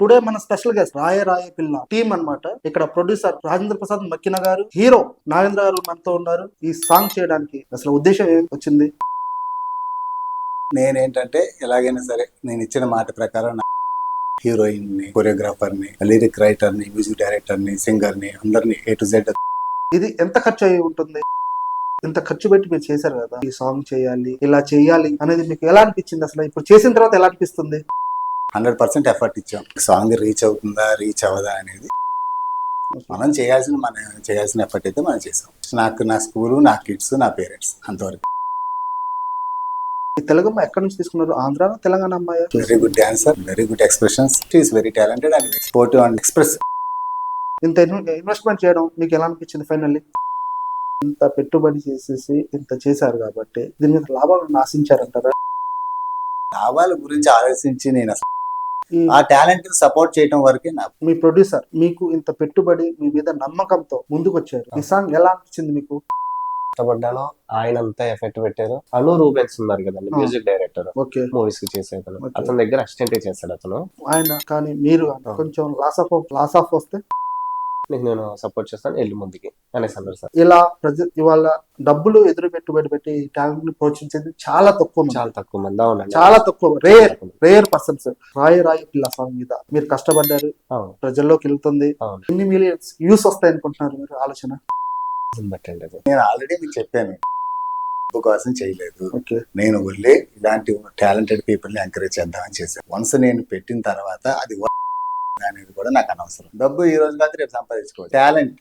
Today మన special guest రాయ పిల్ల టీమ్ అన్నమాట. ఇక్కడ ప్రొడ్యూసర్ రాజేంద్ర ప్రసాద్ మక్కిన గారు, హీరో నాగేంద్ర గారు మనతో ఉన్నారు. ఈ సాంగ్ చేయడానికి అసలు ఉద్దేశం ఏం వచ్చింది? నేనేంటంటే ఎలాగైనా సరే నేను ఇచ్చిన మాట ప్రకారం హీరోయిన్ ని, కొరియోగ్రాఫర్ ని, లిరిక్ రైటర్ ని, మ్యూజిక్ డైరెక్టర్ ని, సింగర్ ని అందరినీ A to Z. ఇది ఎంత ఖర్చు అయి ఉంటుంది? ఇంత ఖర్చు పెట్టి మీరు చేశారు కదా, ఈ సాంగ్ చేయాలి, ఇలా చేయాలి అనేది మీకు ఎలా అనిపించింది? అసలు ఇప్పుడు చేసిన తర్వాత ఎలా అనిపిస్తుంది? 100% ఎఫర్ట్ ఇచ్చాం. సాంగ్ రీచ్ అవుతుందా రీచ్ అవ్వదా అనేది మనం చేయాల్సిన ఎఫర్ట్ అయితే మనం చేసాం. నాకు నా స్కూలు, నా కిడ్స్, నా పేరెంట్స్ అంతవరకు. ఈ తెలుగు అమ్మాయి ఎక్కడి నుంచి తీసుకున్నారు? ఆంధ్ర, తెలంగాణ అమ్మాయి? Very good dancer, very good expressions, is very talented and sportive and express. ఇంత ఇన్వెస్ట్మెంట్ చేయడం మీకు ఎలా అనిపించింది? ఫైనల్లీ ఇంత పెట్టుబడి చేసేసి ఇంత చేశారు కాబట్టి దీని మీద లాభాలను ఆశించారంటారా? లాభాల గురించి ఆలోచించి నేను అసలు ఆ టాలెంట్ ని సపోర్ట్ చేయడం వరకే నాకు. మీ ప్రొడ్యూసర్ మీకు ఇంత పెట్టుబడి, మీ మీద నమ్మకంతో ముందుకు వచ్చారు. ఈ సాంగ్ ఎలా అనిపించింది మీకు? ఇష్టపడ్డాను. ఆయన అంతా ఎఫెక్ట్ పెట్టారు. అను రూబెన్స్ ఉన్నారు కదండి, మ్యూజిక్ డైరెక్టర్, ఓకే, మూవీస్ కి చేసేది. అతని దగ్గర అసిస్టెంట్ చేశాడు అతను. ఆయన కానీ మీరు కొంచెం లాస్ ఆఫ్ వస్తే నేను సపోర్ట్ చేస్తాను, వెళ్ళి ముందుకి అనేసి అన్నారు సార్. ఇలా ఇవాళ డబ్బులు ఎదురు పెట్టుబడి పెట్టి టాలెంట్ ని ప్రోత్సహించేది చాలా తక్కువ మంది. చాలా తక్కువ మంది. అవునండి, చాలా తక్కువ, రేర్ పర్సన్స్. రాయ పిల్ల సాంగ్ మీద మీరు కష్టపడ్డారు, అవును, ప్రజల్లోకి వెళ్తుంది. అవును. ఎన్ని మిలియన్స్ వ్యూస్ వస్తాయి అనుకుంటున్నారు మీరు? ఆలోచన బట్టండి అది. నేను ఆల్రెడీ మీకు చెప్పాను, డబ్బు కోసం చేయలేదు. ఓకే, నేను వెళ్ళి ఇలాంటి టాలెంటెడ్ పీపుల్ ని ఎంకరేజ్ చేద్దామని చేశాను. వన్స్ నేను పెట్టిన తర్వాత అది అనేది కూడా నాకు అనవసరం. డబ్బు ఈ రోజు కాదు రేపు సంపాదించుకోవచ్చు. టాలెంట్